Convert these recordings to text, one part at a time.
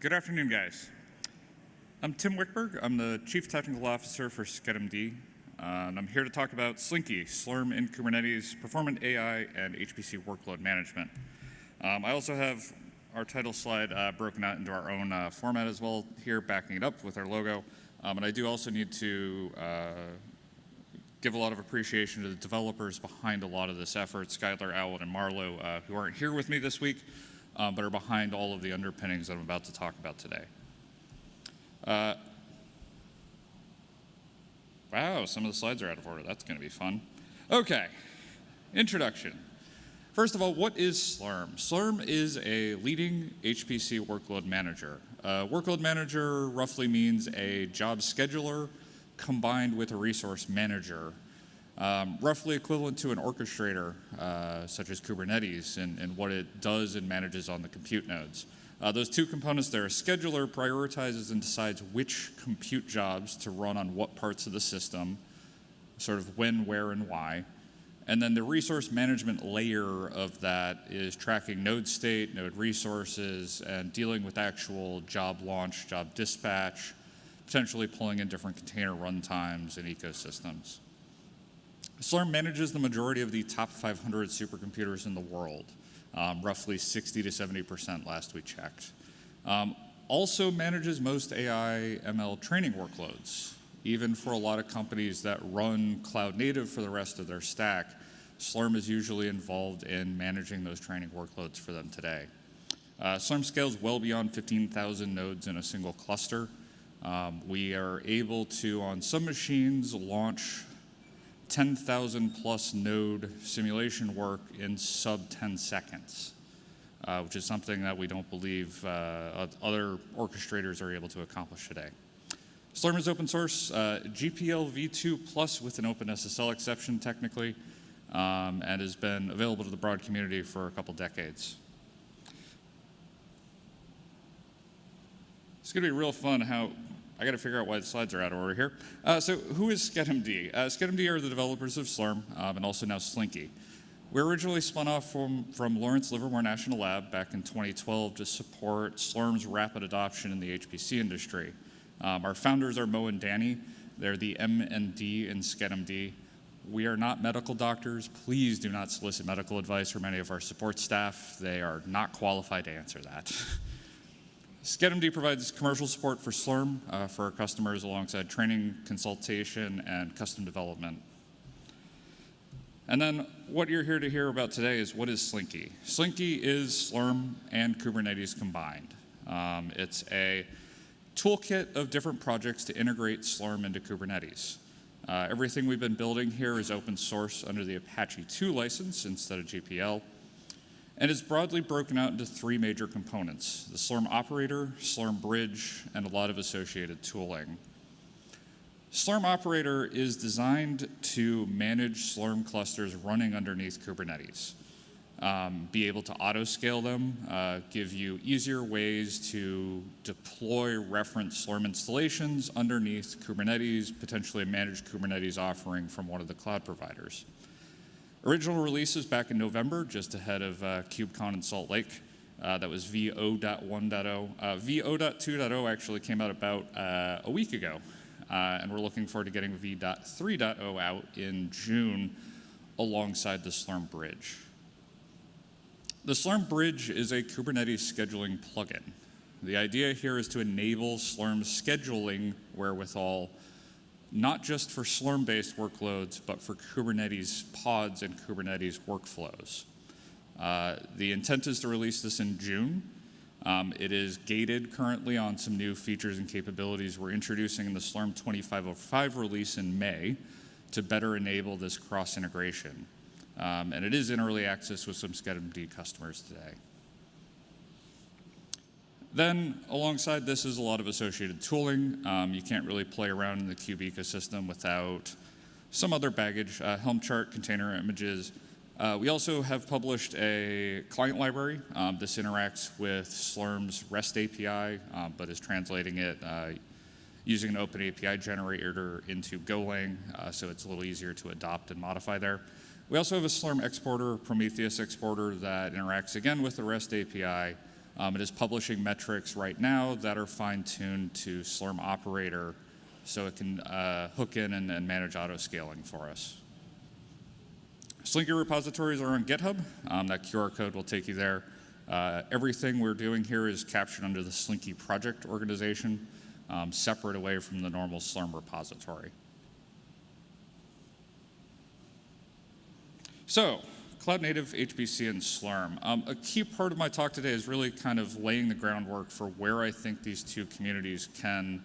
Good afternoon, guys. I'm Tim Wickberg. I'm the Chief Technical Officer for SchedMD, and I'm here to talk about Slinky, Slurm in Kubernetes, Performant AI and HPC Workload Management. I also have our title slide broken out into our own format as well here, backing it up with our logo. And I do also need to give a lot of appreciation to the developers behind a lot of this effort, Skylar, Alwyn, and Marlo, who aren't here with me this week, but are behind all of the underpinnings that I'm about to talk about today. Wow, some of the slides are out of order. That's going to be fun. Okay, introduction. First of all, what is Slurm? Slurm is a leading HPC workload manager. Workload manager roughly means a job scheduler combined with a resource manager, roughly equivalent to an orchestrator, such as Kubernetes, and what it does and manages on the compute nodes. Those two components there, a scheduler prioritizes and decides which compute jobs to run on what parts of the system, sort of when, where, and why. And then the resource management layer of that is tracking node state, node resources, and dealing with actual job launch, job dispatch, potentially pulling in different container runtimes and ecosystems. Slurm manages the majority of the top 500 supercomputers in the world, roughly 60 to 70% last we checked. Also manages most AI ML training workloads. Even for a lot of companies that run cloud native for the rest of their stack, Slurm is usually involved in managing those training workloads for them today. Slurm scales well beyond 15,000 nodes in a single cluster. We are able to, on some machines, launch 10,000 plus node simulation work in sub 10 seconds, which is something that we don't believe other orchestrators are able to accomplish today. Slurm is open source, GPL v2 plus with an OpenSSL exception technically, and has been available to the broad community for a couple decades. It's going to be real fun how I got to figure out why the slides are out of order here. So who is SchedMD? SchedMD are the developers of Slurm and also now Slinky. We originally spun off from Lawrence Livermore National Lab back in 2012 to support Slurm's rapid adoption in the HPC industry. Our founders are Mo and Danny. They're the M and D in SchedMD. We are not medical doctors. Please do not solicit medical advice from any of our support staff. They are not qualified to answer that. SchedMD provides commercial support for Slurm for our customers alongside training, consultation, and custom development. And then what you're here to hear about today is what is Slinky? Slinky is Slurm and Kubernetes combined. It's a toolkit of different projects to integrate Slurm into Kubernetes. Everything we've been building here is open source under the Apache 2 license instead of GPL, and is broadly broken out into three major components: the Slurm operator, Slurm bridge, and a lot of associated tooling. Slurm operator is designed to manage Slurm clusters running underneath Kubernetes. Be able to auto-scale them, give you easier ways to deploy reference Slurm installations underneath Kubernetes, potentially a managed Kubernetes offering from one of the cloud providers. Original releases back in November, just ahead of KubeCon in Salt Lake. That was v0.1.0. v0.2.0 actually came out about a week ago, and we're looking forward to getting v.3.0 out in June alongside the Slurm bridge. The Slurm bridge is a Kubernetes scheduling plugin. The idea here is to enable Slurm's scheduling wherewithal, not just for Slurm-based workloads, but for Kubernetes pods and Kubernetes workflows. The intent is to release this in June. It is gated currently on some new features and capabilities we're introducing in the Slurm 2505 release in May to better enable this cross-integration. And it is in early access with some SchedMD customers today. Then, alongside this is a lot of associated tooling. You can't really play around in the Kube ecosystem without some other baggage, Helm chart, container images. We also have published a client library. This interacts with Slurm's REST API, but is translating it using an open API generator into Golang, so it's a little easier to adopt and modify there. We also have a Slurm exporter, Prometheus exporter, that interacts again with the REST API, It is publishing metrics right now that are fine-tuned to Slurm operator so it can hook in and manage auto-scaling for us. Slinky repositories are on GitHub. That QR code will take you there. Everything we're doing here is captured under the Slinky project organization, separate away from the normal Slurm repository. So, cloud native, HPC, and Slurm. A key part of my talk today is really kind of laying the groundwork for where I think these two communities can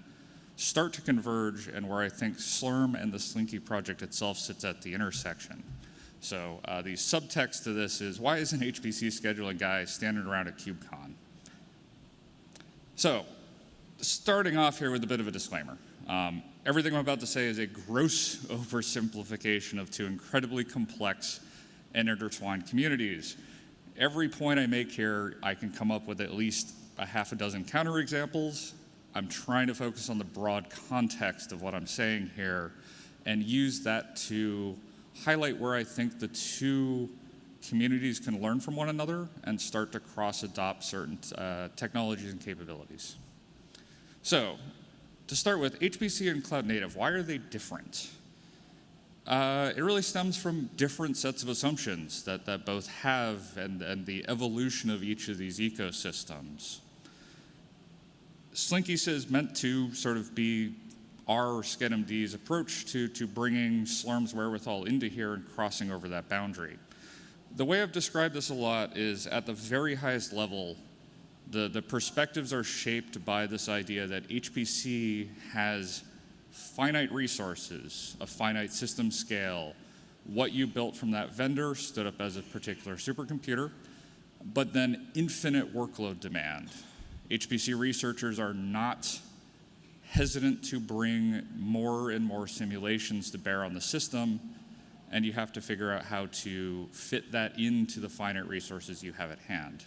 start to converge and where I think Slurm and the Slinky project itself sits at the intersection. So the subtext to this is, why is an HPC scheduling guy standing around at KubeCon? So, starting off here with a bit of a disclaimer. Everything I'm about to say is a gross oversimplification of two incredibly complex and intertwined communities. Every point I make here, I can come up with at least a half a dozen counterexamples. I'm trying to focus on the broad context of what I'm saying here and use that to highlight where I think the two communities can learn from one another and start to cross-adopt certain technologies and capabilities. So, to start with, HPC and cloud native, why are they different? It really stems from different sets of assumptions that both have and the evolution of each of these ecosystems. Slinky is meant to sort of be our SchedMD's approach to bringing Slurm's wherewithal into here and crossing over that boundary. The way I've described this a lot is at the very highest level, the perspectives are shaped by this idea that HPC has finite resources, a finite system scale. What you built from that vendor stood up as a particular supercomputer, but then infinite workload demand. HPC researchers are not hesitant to bring more and more simulations to bear on the system, and you have to figure out how to fit that into the finite resources you have at hand.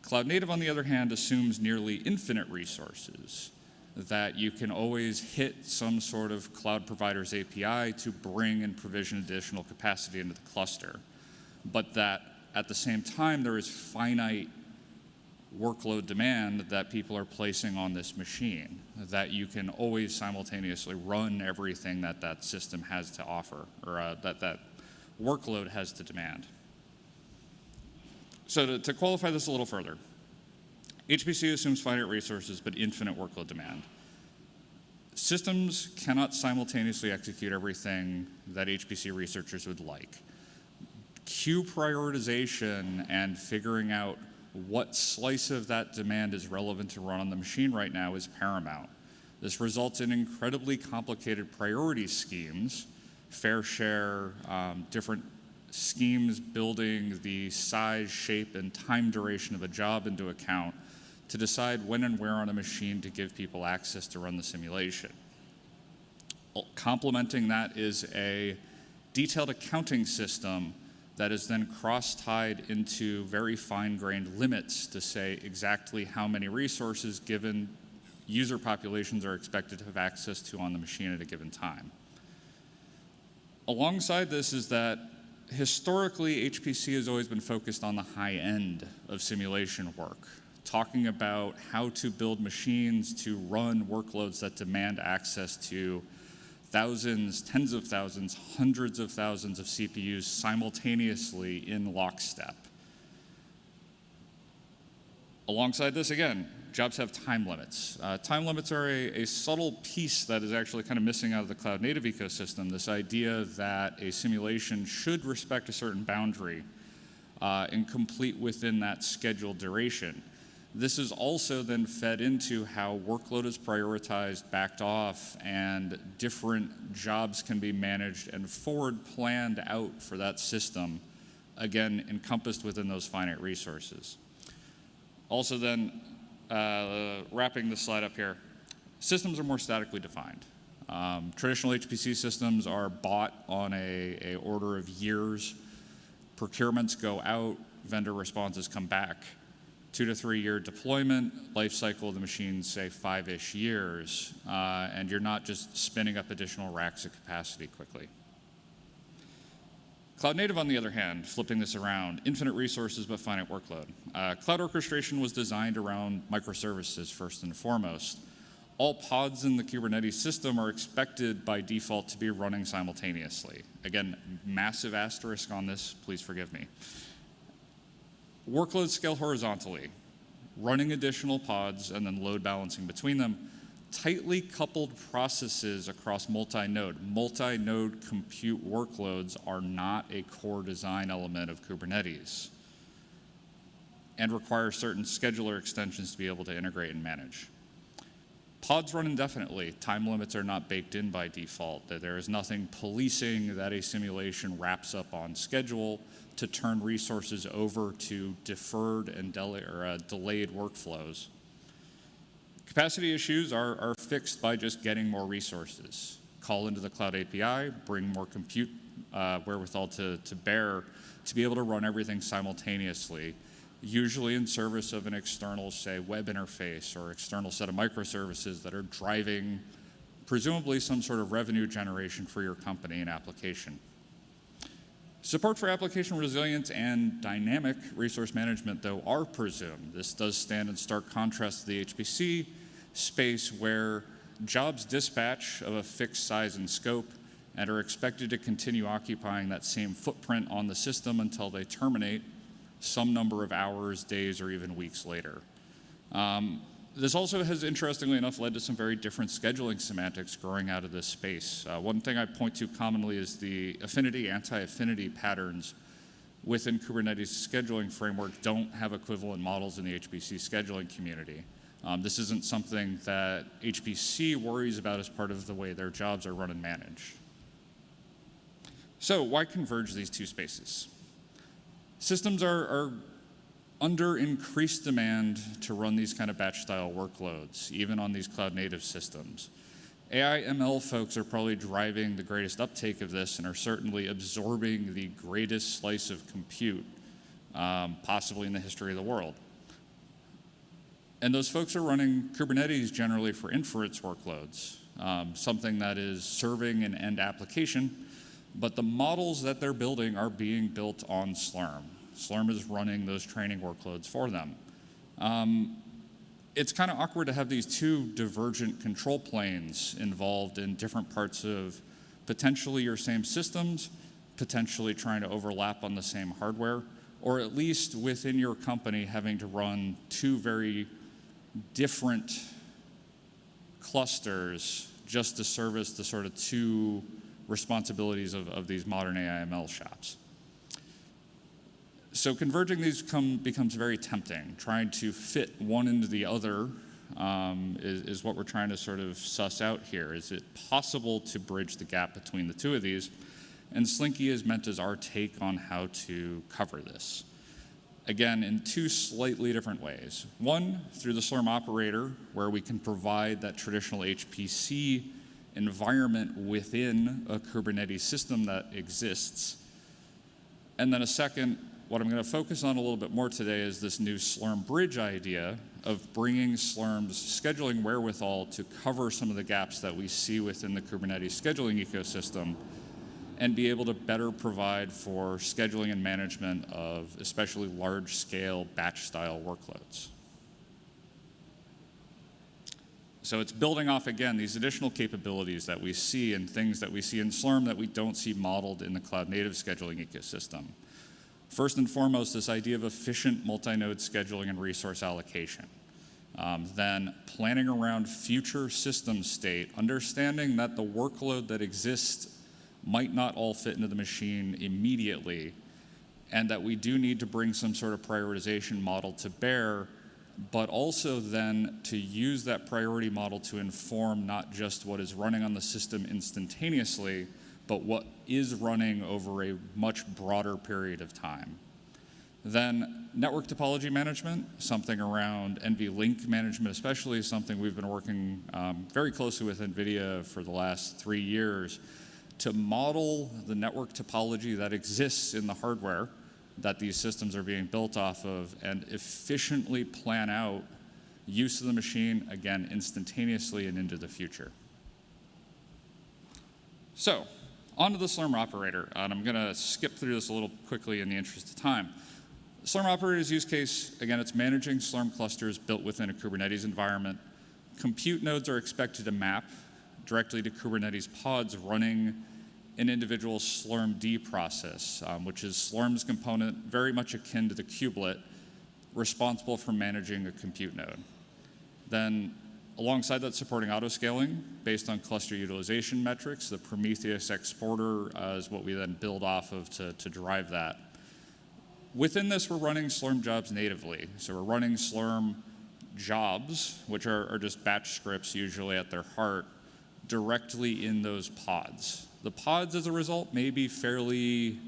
Cloud native, on the other hand, assumes nearly infinite resources, that you can always hit some sort of cloud provider's API to bring and provision additional capacity into the cluster, but that at the same time there is finite workload demand that people are placing on this machine, that you can always simultaneously run everything that that system has to offer, or that workload has to demand. So to qualify this a little further, HPC assumes finite resources but infinite workload demand. Systems cannot simultaneously execute everything that HPC researchers would like. Queue prioritization and figuring out what slice of that demand is relevant to run on the machine right now is paramount. This results in incredibly complicated priority schemes, fair share, different schemes building the size, shape, and time duration of a job into account to decide when and where on a machine to give people access to run the simulation. Complementing that is a detailed accounting system that is then cross-tied into very fine-grained limits to say exactly how many resources given user populations are expected to have access to on the machine at a given time. Alongside this is that historically, HPC has always been focused on the high end of simulation work, talking about how to build machines to run workloads that demand access to thousands, tens of thousands, hundreds of thousands of CPUs simultaneously in lockstep. Alongside this, again, jobs have time limits. Time limits are a subtle piece that is actually kind of missing out of the cloud native ecosystem, this idea that a simulation should respect a certain boundary and complete within that scheduled duration. This is also then fed into how workload is prioritized, backed off, and different jobs can be managed and forward planned out for that system, again, encompassed within those finite resources. Also then, wrapping this slide up here, systems are more statically defined. Traditional HPC systems are bought on a order of years. Procurements go out, vendor responses come back. 2 to 3 year deployment, life cycle of the machine, say 5-ish years, and you're not just spinning up additional racks of capacity quickly. Cloud native, on the other hand, flipping this around, infinite resources but finite workload. Cloud orchestration was designed around microservices first and foremost. All pods in the Kubernetes system are expected by default to be running simultaneously. Again, massive asterisk on this, please forgive me. Workloads scale horizontally, running additional pods and then load balancing between them. Tightly coupled processes across multi-node. Multi-node compute workloads are not a core design element of Kubernetes and require certain scheduler extensions to be able to integrate and manage. Pods run indefinitely. Time limits are not baked in by default. There is nothing policing that a simulation wraps up on schedule to turn resources over to deferred and delayed workflows. Capacity issues are fixed by just getting more resources. Call into the Cloud API, bring more compute wherewithal to bear to be able to run everything simultaneously, usually in service of an external, say, web interface or external set of microservices that are driving presumably some sort of revenue generation for your company and application. Support for application resilience and dynamic resource management, though, are presumed. This does stand in stark contrast to the HPC space, where jobs dispatch of a fixed size and scope and are expected to continue occupying that same footprint on the system until they terminate some number of hours, days, or even weeks later. This also has, interestingly enough, led to some very different scheduling semantics growing out of this space. One thing I point to commonly is the affinity, anti-affinity patterns within Kubernetes scheduling framework don't have equivalent models in the HPC scheduling community. This isn't something that HPC worries about as part of the way their jobs are run and managed. So why converge these two spaces? Systems are under increased demand to run these kind of batch-style workloads, even on these cloud-native systems. AI ML folks are probably driving the greatest uptake of this and are certainly absorbing the greatest slice of compute, possibly in the history of the world. And those folks are running Kubernetes generally for inference workloads, something that is serving an end application, but the models that they're building are being built on Slurm. Slurm is running those training workloads for them. It's kind of awkward to have these two divergent control planes involved in different parts of potentially your same systems, potentially trying to overlap on the same hardware, or at least within your company having to run two very different clusters just to service the sort of two responsibilities of these modern AI ML shops. So converging these becomes very tempting. Trying to fit one into the other is what we're trying to sort of suss out here. Is it possible to bridge the gap between the two of these? And Slinky is meant as our take on how to cover this. Again, in two slightly different ways. One, through the Slurm operator, where we can provide that traditional HPC environment within a Kubernetes system that exists. And then a second, what I'm going to focus on a little bit more today is this new Slurm bridge idea of bringing Slurm's scheduling wherewithal to cover some of the gaps that we see within the Kubernetes scheduling ecosystem and be able to better provide for scheduling and management of especially large-scale batch-style workloads. So it's building off, again, these additional capabilities that we see and things that we see in Slurm that we don't see modeled in the cloud-native scheduling ecosystem. First and foremost, this idea of efficient multi-node scheduling and resource allocation. Then planning around future system state, understanding that the workload that exists might not all fit into the machine immediately, and that we do need to bring some sort of prioritization model to bear, but also then to use that priority model to inform not just what is running on the system instantaneously, but what is running over a much broader period of time. Then network topology management, something around NVLink management especially, is something we've been working very closely with NVIDIA for the last 3 years to model the network topology that exists in the hardware that these systems are being built off of and efficiently plan out use of the machine, again, instantaneously and into the future. So, On to the Slurm operator, and I'm going to skip through this a little quickly in the interest of time. Slurm operator's use case, again, it's managing Slurm clusters built within a Kubernetes environment. Compute nodes are expected to map directly to Kubernetes pods running an individual SchedMD process, which is Slurm's component, very much akin to the kubelet, responsible for managing a compute node. Then, alongside that, supporting autoscaling based on cluster utilization metrics. The Prometheus exporter is what we then build off of to drive that. Within this, we're running Slurm jobs natively. So we're running Slurm jobs, which are just batch scripts usually at their heart, directly in those pods. The pods, as a result, may be fairly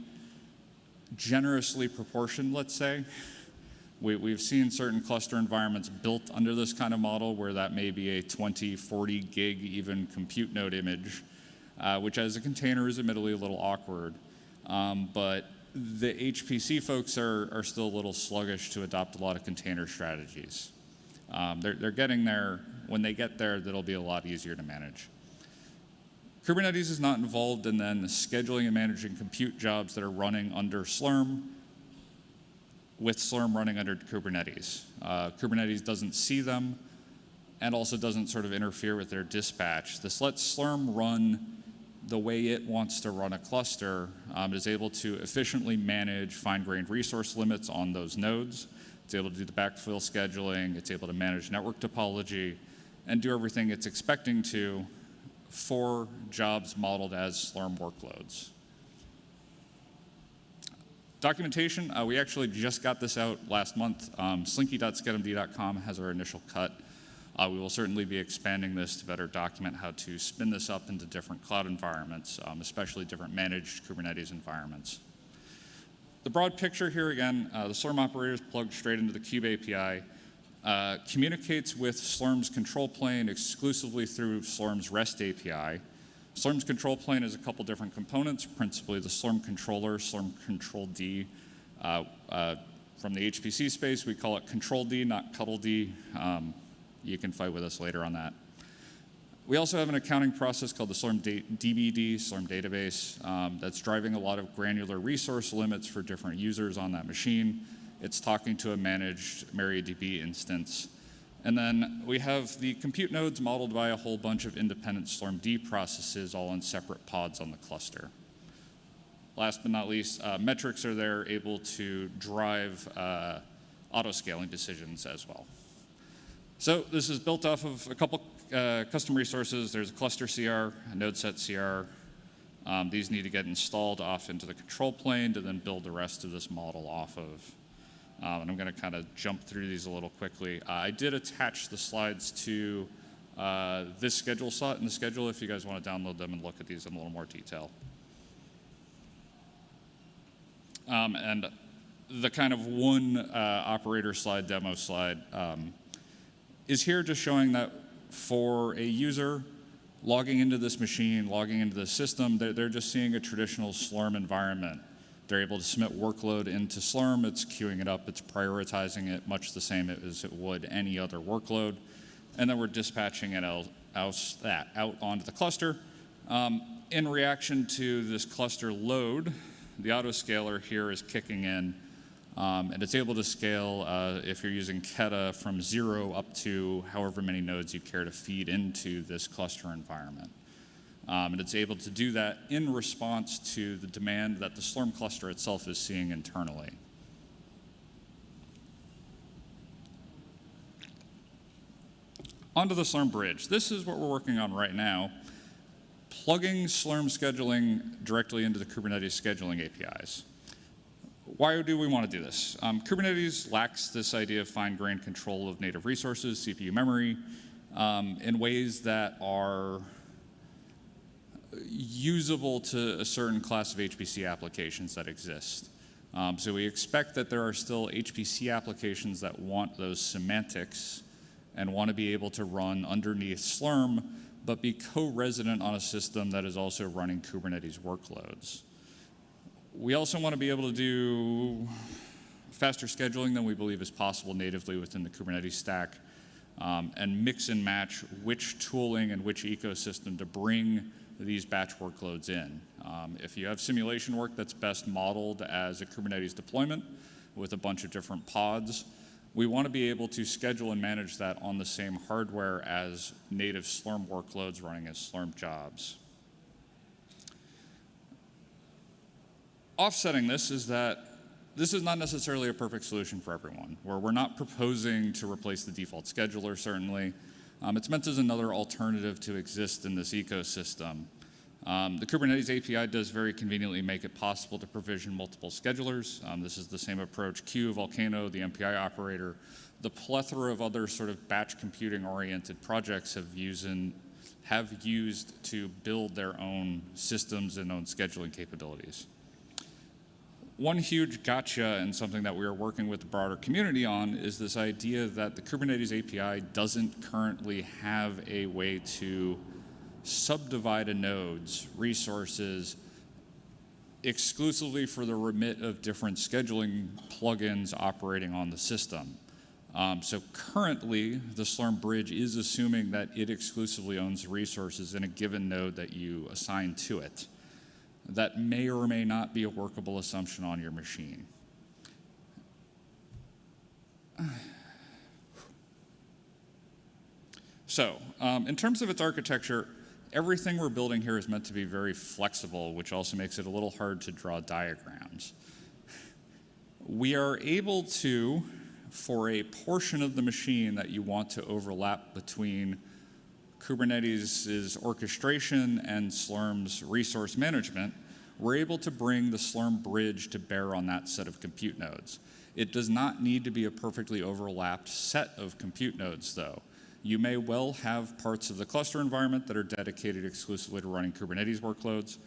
generously proportioned, let's say. We've seen certain cluster environments built under this kind of model where that may be a 20, 40 gig even compute node image, which as a container is admittedly a little awkward. But the HPC folks are still a little sluggish to adopt a lot of container strategies. They're getting there. When they get there, that'll be a lot easier to manage. Kubernetes is not involved in then scheduling and managing compute jobs that are running under Slurm, with Slurm running under Kubernetes. Kubernetes doesn't see them and also doesn't sort of interfere with their dispatch. This lets Slurm run the way it wants to run a cluster. It is able to efficiently manage fine-grained resource limits on those nodes. It's able to do the backfill scheduling. It's able to manage network topology and do everything it's expecting to for jobs modeled as Slurm workloads. Documentation, we actually just got this out last month. Slinky.schedmd.com has our initial cut. We will certainly be expanding this to better document how to spin this up into different cloud environments, especially different managed Kubernetes environments. The broad picture here, again, the Slurm operator is plugged straight into the Kube API, communicates with Slurm's control plane exclusively through Slurm's REST API. Slurm's control plane is a couple different components, principally the Slurm controller, Slurm control D. From the HPC space, we call it control D, not cuddle D. You can fight with us later on that. We also have an accounting process called the Slurm DBD, Slurm database, that's driving a lot of granular resource limits for different users on that machine. It's talking to a managed MariaDB instance. And then we have the compute nodes modeled by a whole bunch of independent SchedMD processes all in separate pods on the cluster. Last but not least, metrics are there able to drive auto-scaling decisions as well. So this is built off of a couple custom resources. There's a cluster CR, a node set CR. These need to get installed off into the control plane to then build the rest of this model off of. And I'm going to kind of jump through these a little quickly. I did attach the slides to this schedule slot in the schedule if you guys want to download them and look at these in a little more detail. And the kind of one operator slide, demo slide, is here just showing that for a user logging into this machine, logging into the system, they're just seeing a traditional Slurm environment. They're able to submit workload into Slurm. It's queuing it up. It's prioritizing it much the same as it would any other workload. And then we're dispatching it out onto the cluster. In reaction to this cluster load, the autoscaler here is kicking in. And it's able to scale, if you're using Keta, from 0 up to however many nodes you care to feed into this cluster environment. And it's able to do that in response to the demand that the Slurm cluster itself is seeing internally. Onto the Slurm bridge. This is what we're working on right now, plugging Slurm scheduling directly into the Kubernetes scheduling APIs. Why do we want to do this? Kubernetes lacks this idea of fine-grained control of native resources, CPU memory, in ways that are usable to a certain class of HPC applications that exist. So we expect that there are still HPC applications that want those semantics and want to be able to run underneath Slurm, but be co-resident on a system that is also running Kubernetes workloads. We also want to be able to do faster scheduling than we believe is possible natively within the Kubernetes stack, and mix and match which tooling and which ecosystem to bring these batch workloads in. If you have simulation work that's best modeled as a Kubernetes deployment with a bunch of different pods, we want to be able to schedule and manage that on the same hardware as native Slurm workloads running as Slurm jobs. Offsetting this is that this is not necessarily a perfect solution for everyone, where we're not proposing to replace the default scheduler, certainly. It's meant as another alternative to exist in this ecosystem. The Kubernetes API does very conveniently make it possible to provision multiple schedulers. This is the same approach Q, Volcano, the MPI operator, the plethora of other sort of batch computing-oriented projects have used to build their own systems and own scheduling capabilities. One huge gotcha and something that we are working with the broader community on is this idea that the Kubernetes API doesn't currently have a way to subdivide a node's resources exclusively for the remit of different scheduling plugins operating on the system. So currently, the Slurm bridge is assuming that it exclusively owns resources in a given node that you assign to it. That may or may not be a workable assumption on your machine. So, in terms of its architecture, everything we're building here is meant to be very flexible, which also makes it a little hard to draw diagrams. We are able to, for a portion of the machine that you want to overlap between Kubernetes' orchestration and Slurm's resource management, we're able to bring the Slurm bridge to bear on that set of compute nodes. It does not need to be a perfectly overlapped set of compute nodes, though. You may well have parts of the cluster environment that are dedicated exclusively to running Kubernetes workloads,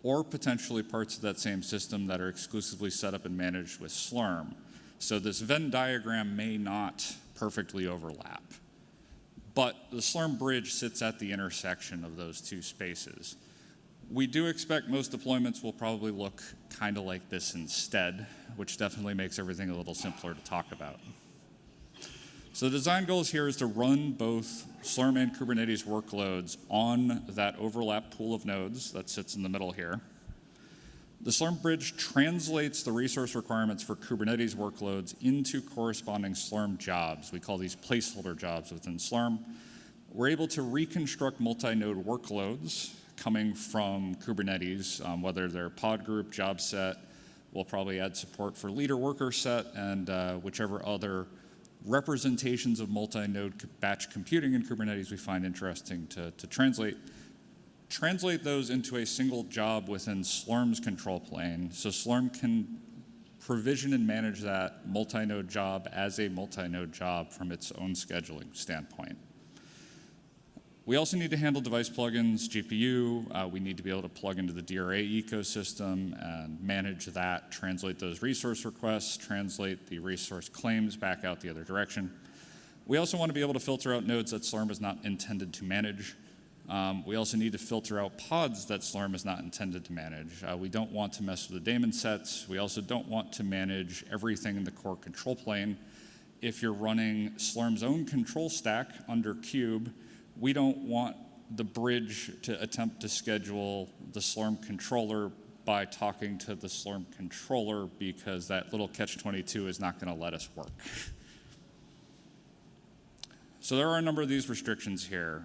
or potentially parts of that same system that are exclusively set up and managed with Slurm. So this Venn diagram may not perfectly overlap. But the Slurm bridge sits at the intersection of those two spaces. We do expect most deployments will probably look kind of like this instead, which definitely makes everything a little simpler to talk about. So the design goals here is to run both Slurm and Kubernetes workloads on that overlap pool of nodes that sits in the middle here. The Slurm bridge translates the resource requirements for Kubernetes workloads into corresponding Slurm jobs. We call these placeholder jobs within Slurm. We're able to reconstruct multi-node workloads coming from Kubernetes, whether they're pod group, job set. We'll probably add support for leader worker set and whichever other representations of multi-node batch computing in Kubernetes we find interesting to translate. Translate those into a single job within Slurm's control plane, so Slurm can provision and manage that multi-node job as a multi-node job from its own scheduling standpoint. We also need to handle device plugins, GPU. We need to be able to plug into the DRA ecosystem and manage that, translate those resource requests, translate the resource claims back out the other direction. We also want to be able to filter out nodes that Slurm is not intended to manage. We also need to filter out pods that Slurm is not intended to manage. We don't want to mess with the daemon sets. We also don't want to manage everything in the core control plane. If you're running Slurm's own control stack under Kube, we don't want the bridge to attempt to schedule the Slurm controller by talking to the Slurm controller, because that little catch-22 is not going to let us work. So there are a number of these restrictions here.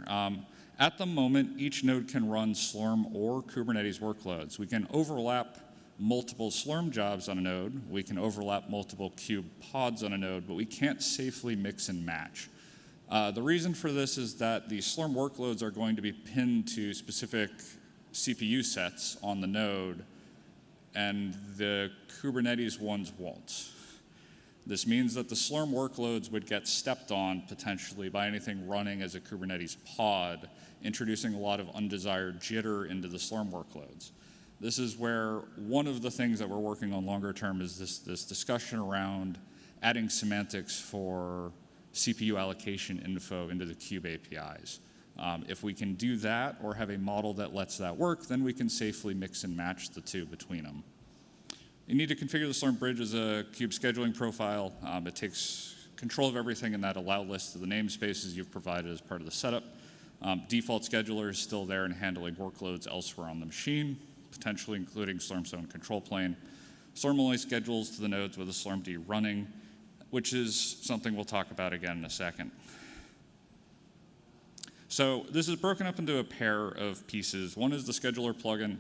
At the moment, each node can run Slurm or Kubernetes workloads. We can overlap multiple Slurm jobs on a node. We can overlap multiple Kube pods on a node, but we can't safely mix and match. The reason for this is that the Slurm workloads are going to be pinned to specific CPU sets on the node, and the Kubernetes ones won't. This means that the Slurm workloads would get stepped on potentially by anything running as a Kubernetes pod, introducing a lot of undesired jitter into the Slurm workloads. This is where one of the things that we're working on longer term is this discussion around adding semantics for CPU allocation info into the Kube APIs. If we can do that or have a model that lets that work, then we can safely mix and match the two between them. You need to configure the Slurm bridge as a Kube scheduling profile. It takes control of everything in that allow list of the namespaces you've provided as part of the setup. Default scheduler is still there and handling workloads elsewhere on the machine, potentially including Slurm's own control plane. Slurm only schedules to the nodes with a SchedMD running, which is something we'll talk about again in a second. So this is broken up into a pair of pieces. One is the scheduler plugin,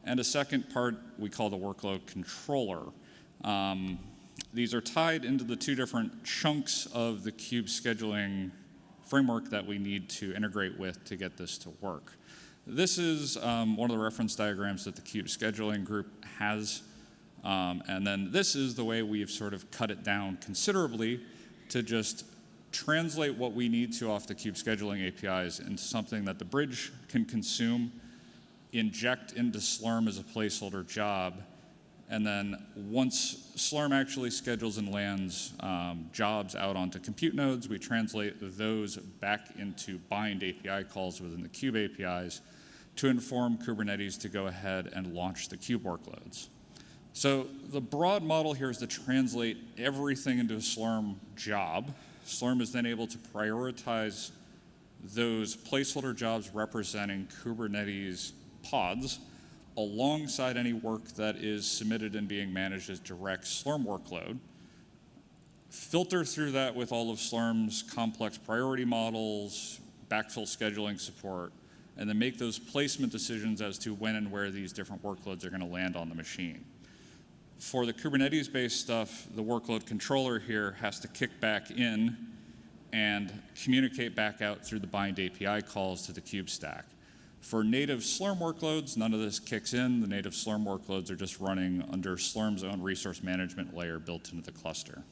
and a second part we call the workload controller. These are tied into the two different chunks of the Kube scheduling framework that we need to integrate with to get this to work. This is one of the reference diagrams that the Kube scheduling group has. And then this is the way we've sort of cut it down considerably to just translate what we need to off the Kube scheduling APIs into something that the bridge can consume, inject into Slurm as a placeholder job, and then once Slurm actually schedules and lands jobs out onto compute nodes, we translate those back into bind API calls within the Kube APIs to inform Kubernetes to go ahead and launch the Kube workloads. So the broad model here is to translate everything into a Slurm job. Slurm is then able to prioritize those placeholder jobs representing Kubernetes pods alongside any work that is submitted and being managed as direct Slurm workload, filter through that with all of Slurm's complex priority models, backfill scheduling support, and then make those placement decisions as to when and where these different workloads are going to land on the machine. For the Kubernetes-based stuff, the workload controller here has to kick back in and communicate back out through the bind API calls to the Kube stack. For native Slurm workloads, none of this kicks in. The native Slurm workloads are just running under Slurm's own resource management layer built into the cluster.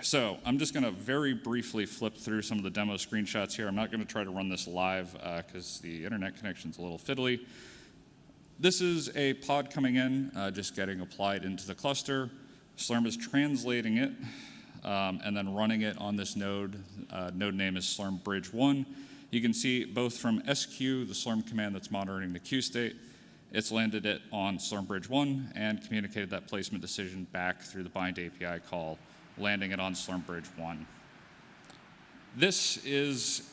So I'm just going to very briefly flip through some of the demo screenshots here. I'm not going to try to run this live because the internet connection's a little fiddly. This is a pod coming in, just getting applied into the cluster. Slurm is translating it and then running it on this node. Node name is Slurm Bridge 1. You can see both from SQ, the Slurm command that's monitoring the queue state, it's landed it on Slurm Bridge 1 and communicated that placement decision back through the bind API call, landing it on Slurm Bridge 1. This is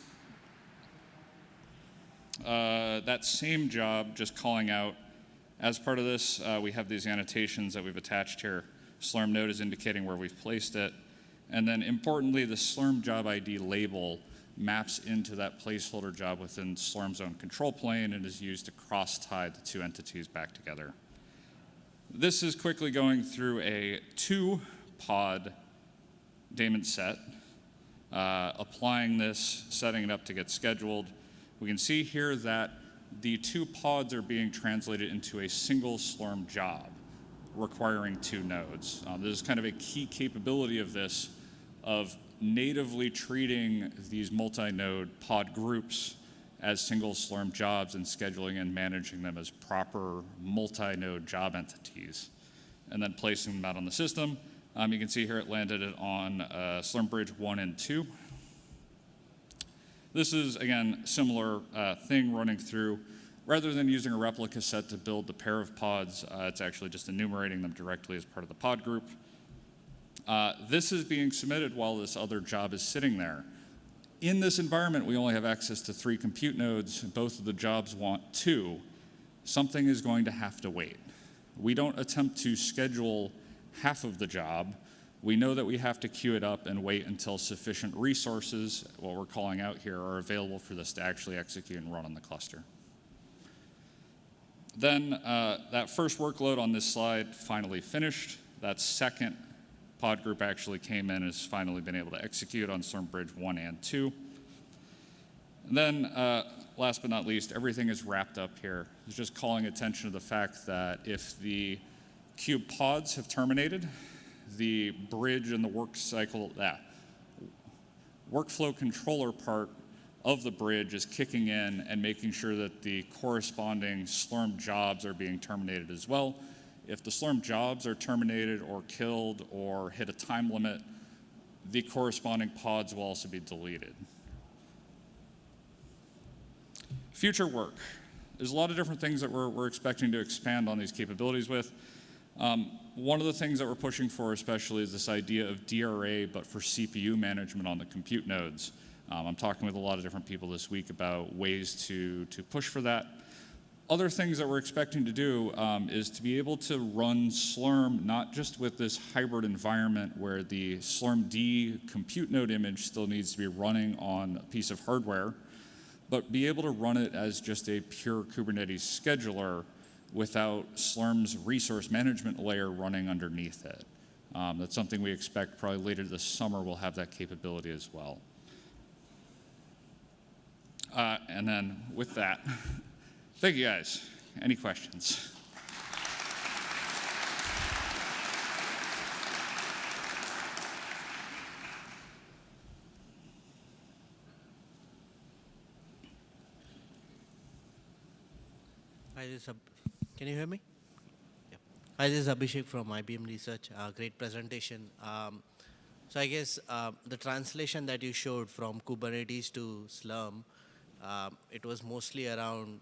that same job, just calling out. As part of this, we have these annotations that we've attached here. Slurm node is indicating where we've placed it. And then importantly, the Slurm job ID label maps into that placeholder job within Slurm's own control plane and is used to cross-tie the two entities back together. This is quickly going through a 2-pod daemon set, applying this, setting it up to get scheduled. We can see here that the 2 pods are being translated into a single Slurm job, requiring 2 nodes. This is kind of a key capability of this, of natively treating these multi-node pod groups as single Slurm jobs and scheduling and managing them as proper multi-node job entities, and then placing them out on the system. You can see here it landed it on Slurm Bridge 1 and 2. This is, again, similar thing running through. Rather than using a replica set to build the pair of pods, it's actually just enumerating them directly as part of the pod group. This is being submitted while this other job is sitting there. In this environment, we only have access to 3 compute nodes. Both of the jobs want 2. Something is going to have to wait. We don't attempt to schedule half of the job. We know that we have to queue it up and wait until sufficient resources, what we're calling out here, are available for this to actually execute and run on the cluster. Then that first workload on this slide finally finished. That second pod group actually came in and has finally been able to execute on Slurm Bridge 1 and 2. And then last but not least, everything is wrapped up here. It's just calling attention to the fact that if the Kube pods have terminated, the bridge and the workflow controller part of the bridge is kicking in and making sure that the corresponding Slurm jobs are being terminated as well. If the Slurm jobs are terminated or killed or hit a time limit, the corresponding pods will also be deleted. Future work. There's a lot of different things that we're expecting to expand on these capabilities with. One of the things that we're pushing for especially is this idea of DRA, but for CPU management on the compute nodes. I'm talking with a lot of different people this week about ways to push for that. Other things that we're expecting to do is to be able to run Slurm not just with this hybrid environment where the SchedMD compute node image still needs to be running on a piece of hardware, but be able to run it as just a pure Kubernetes scheduler without Slurm's resource management layer running underneath it. That's something we expect probably later this summer we'll have that capability as well. And then with that, thank you guys. Any questions? Hi, can you hear me? Yeah. Hi, this is Abhishek from IBM Research. Great presentation. So I guess the translation that you showed from Kubernetes to Slurm, it was mostly around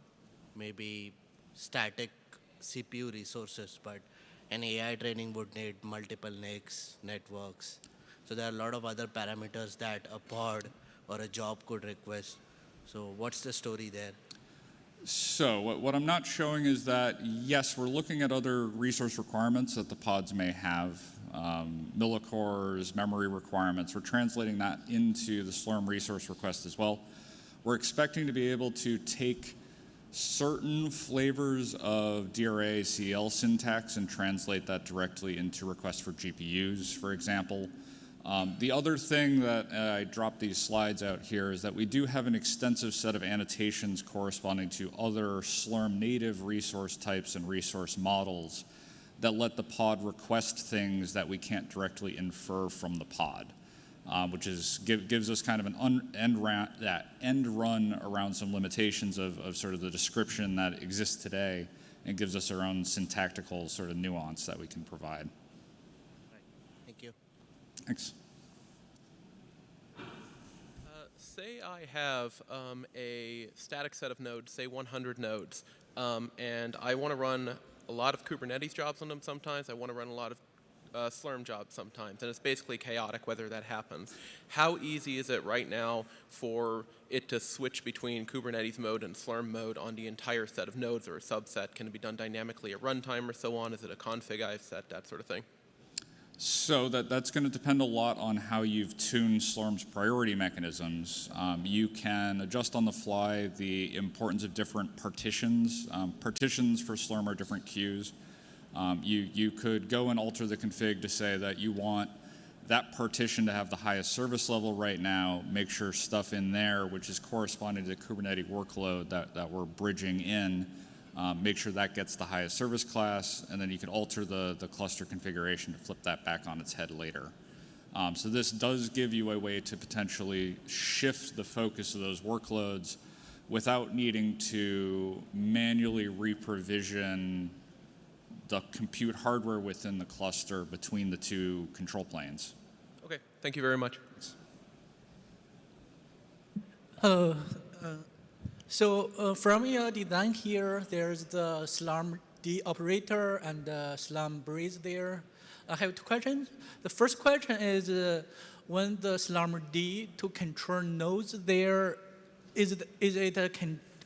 maybe static CPU resources, but an AI training would need multiple NICs, networks. So there are a lot of other parameters that a pod or a job could request. So what's the story there? So what I'm not showing is that, yes, we're looking at other resource requirements that the pods may have, millicores, memory requirements. We're translating that into the Slurm resource request as well. We're expecting to be able to take certain flavors of DRA CL syntax and translate that directly into requests for GPUs, for example. The other thing that I dropped these slides out here is that we do have an extensive set of annotations corresponding to other Slurm native resource types and resource models that let the pod request things that we can't directly infer from the pod, which gives us kind of an end run around some limitations of sort of the description that exists today, and gives us our own syntactical sort of nuance that we can provide. Thank you. Thanks. Say I have a static set of nodes, say 100 nodes, and I want to run a lot of Kubernetes jobs on them sometimes. I want to run a lot of Slurm jobs sometimes, and it's basically chaotic whether that happens. How easy is it right now for it to switch between Kubernetes mode and Slurm mode on the entire set of nodes or a subset? Can it be done dynamically at runtime or so on? Is it a config I've set, that sort of thing? So that's going to depend a lot on how you've tuned Slurm's priority mechanisms. You can adjust on the fly the importance of different partitions. Partitions for Slurm are different queues. You could go and alter the config to say that you want that partition to have the highest service level right now, make sure stuff in there, which is corresponding to the Kubernetes workload that we're bridging in, make sure that gets the highest service class, and then you can alter the cluster configuration to flip that back on its head later. So this does give you a way to potentially shift the focus of those workloads without needing to manually reprovision the compute hardware within the cluster between the two control planes. Okay, thank you very much. Hello. So from your design here, there's the SLURM-D operator and the SLURM bridge there. I have two questions. The first question is, when the SLURM-D to control nodes there, is it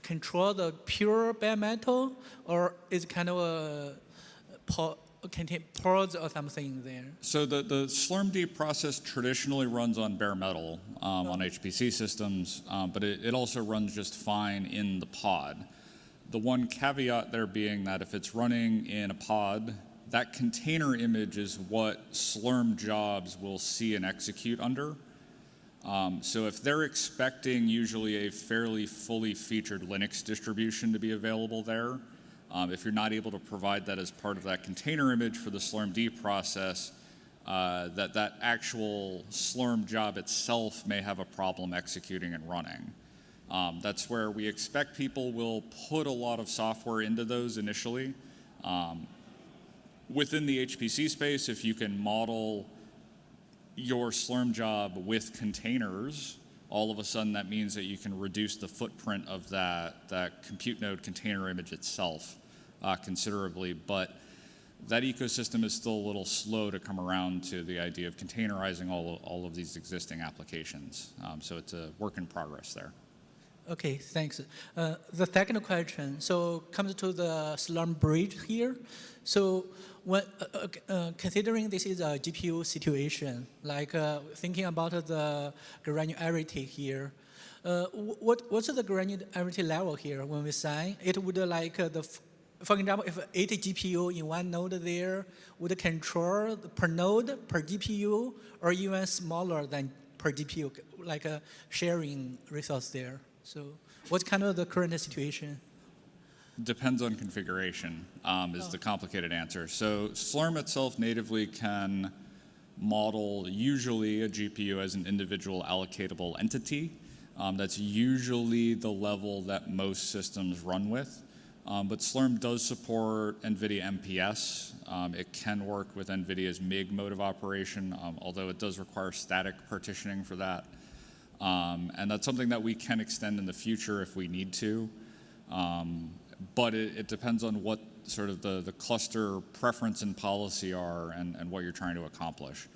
control the pure bare metal, or is it kind of a contain pods or something there? So the SLURM-D process traditionally runs on bare metal on HPC systems, but it also runs just fine in the pod. The one caveat there being that if it's running in a pod, that container image is what Slurm jobs will see and execute under. So if they're expecting usually a fairly fully featured Linux distribution to be available there, if you're not able to provide that as part of that container image for the SLURM-D process, that actual Slurm job itself may have a problem executing and running. That's where we expect people will put a lot of software into those initially. Within the HPC space, if you can model your Slurm job with containers, all of a sudden that means that you can reduce the footprint of that compute node container image itself considerably. But that ecosystem is still a little slow to come around to the idea of containerizing all of these existing applications. So it's a work in progress there. Okay, thanks. The second question, so comes to the Slurm bridge here. So when, considering this is a GPU situation, like thinking about the granularity here, what's the granularity level here when we sign? It would like for example, if 80 GPU in one node there would control per node per GPU, or even smaller than per GPU, like a sharing resource there. So what's kind of the current situation? Depends on configuration is the complicated answer. So Slurm itself natively can model usually a GPU as an individual allocatable entity. That's usually the level that most systems run with. But Slurm does support NVIDIA MPS. It can work with NVIDIA's MIG mode of operation, although it does require static partitioning for that. And that's something that we can extend in the future if we need to. But it depends on what sort of the cluster preference and policy are and what you're trying to accomplish.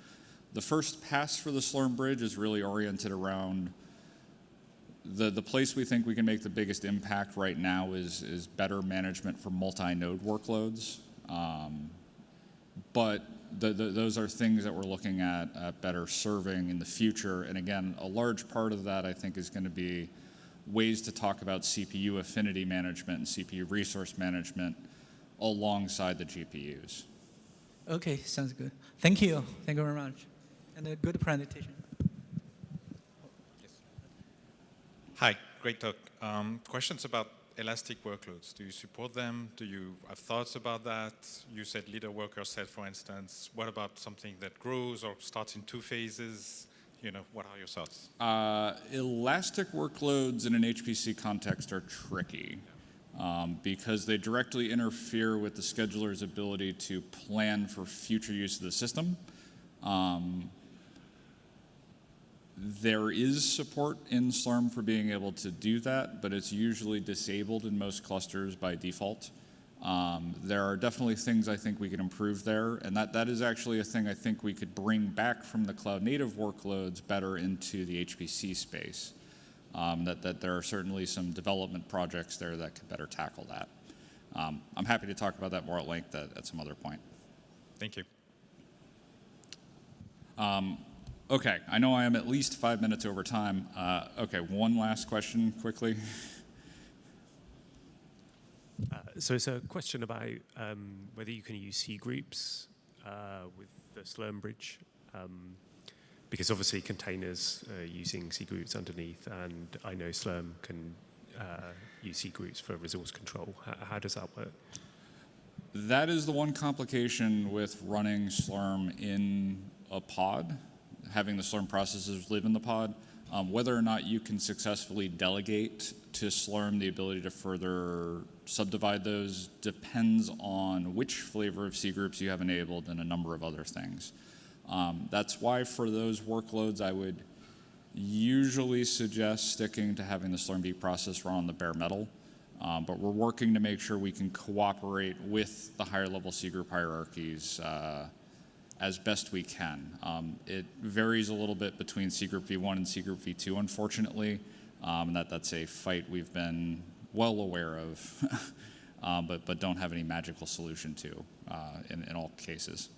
The first pass for the Slurm bridge is really oriented around the place we think we can make the biggest impact right now is better management for multi-node workloads. But those are things that we're looking at better serving in the future. And again, a large part of that, I think, is going to be ways to talk about CPU affinity management and CPU resource management alongside the GPUs. Okay, sounds good. Thank you. Thank you very much. And a good presentation. Hi, great talk. Questions about elastic workloads. Do you support them? Do you have thoughts about that? You said leader worker set, for instance. What about something that grows or starts in 2 phases? You know, what are your thoughts? Elastic workloads in an HPC context are tricky because they directly interfere with the scheduler's ability to plan for future use of the system. There is support in Slurm for being able to do that, but it's usually disabled in most clusters by default. There are definitely things I think we could improve there, and that is actually a thing I think we could bring back from the cloud native workloads better into the HPC space. That there are certainly some development projects there that could better tackle that. I'm happy to talk about that more at length at some other point. Thank you. Okay, I know I am at least 5 minutes over time. Okay, one last question quickly. So it's a question about whether you can use C groups with the Slurm bridge, because obviously containers are using C groups underneath, and I know Slurm can use C groups for resource control. How does that work? That is the one complication with running Slurm in a pod, having the Slurm processes live in the pod. Whether or not you can successfully delegate to Slurm the ability to further subdivide those depends on which flavor of C groups you have enabled and a number of other things. That's why for those workloads I would usually suggest sticking to having the Slurm process run on the bare metal. But we're working to make sure we can cooperate with the higher level C group hierarchies as best we can. It varies a little bit between C group v1 and C group v2, unfortunately. And that's a fight we've been well aware of, but don't have any magical solution to in all cases.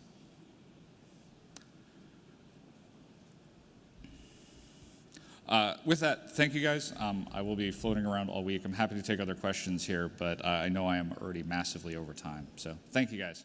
With that, thank you guys. I will be floating around all week. I'm happy to take other questions here, but I know I am already massively over time. So thank you guys.